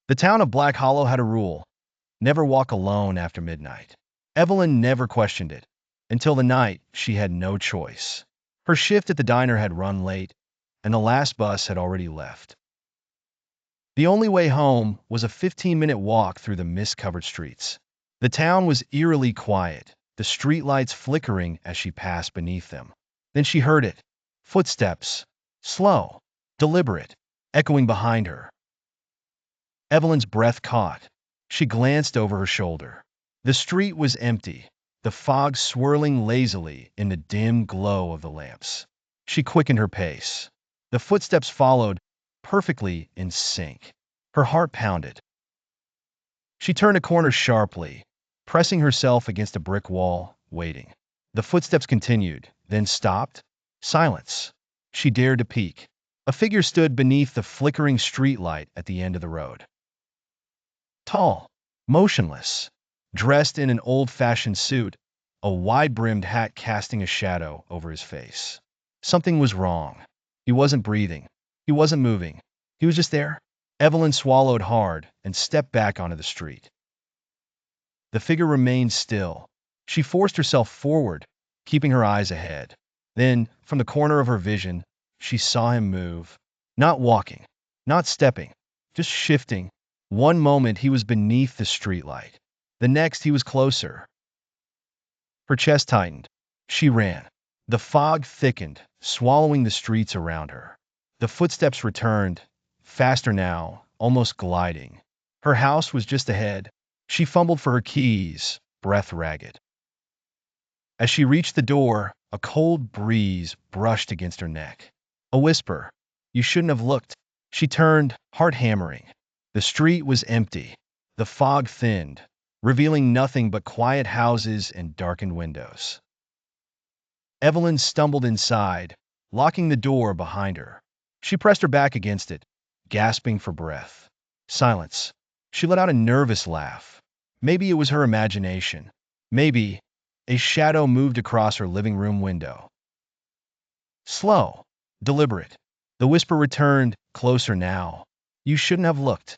The town of Black Hollow had a rule: never walk alone after midnight. Evelyn never questioned it, until the night she had no choice. Her shift at the diner had run late, and the last bus had already left. The only way home was a 15-minute walk through the mist-covered streets. The town was eerily quiet, the streetlights flickering as she passed beneath them. Then she heard it. Footsteps. Slow. Deliberate. Echoing behind her. Evelyn's breath caught. She glanced over her shoulder. The street was empty, the fog swirling lazily in the dim glow of the lamps. She quickened her pace. The footsteps followed, perfectly in sync. Her heart pounded. She turned a corner sharply, pressing herself against a brick wall, waiting. The footsteps continued, then stopped. Silence. She dared to peek. A figure stood beneath the flickering streetlight at the end of the road. Tall, motionless, dressed in an old-fashioned suit, a wide-brimmed hat casting a shadow over his face. Something was wrong. He wasn't breathing. He wasn't moving. He was just there. Evelyn swallowed hard and stepped back onto the street. The figure remained still. She forced herself forward, keeping her eyes ahead. Then, from the corner of her vision, she saw him move. Not walking, not stepping, just shifting. One moment he was beneath the streetlight. The next he was closer. Her chest tightened. She ran. The fog thickened, swallowing the streets around her. The footsteps returned, faster now, almost gliding. Her house was just ahead. She fumbled for her keys, breath ragged. As she reached the door, a cold breeze brushed against her neck. A whisper. You shouldn't have looked. She turned, heart hammering. The street was empty. The fog thinned, revealing nothing but quiet houses and darkened windows. Evelyn stumbled inside, locking the door behind her. She pressed her back against it, gasping for breath. Silence. She let out a nervous laugh. Maybe it was her imagination. Maybe a shadow moved across her living room window. Slow, deliberate. The whisper returned, closer now. You shouldn't have looked.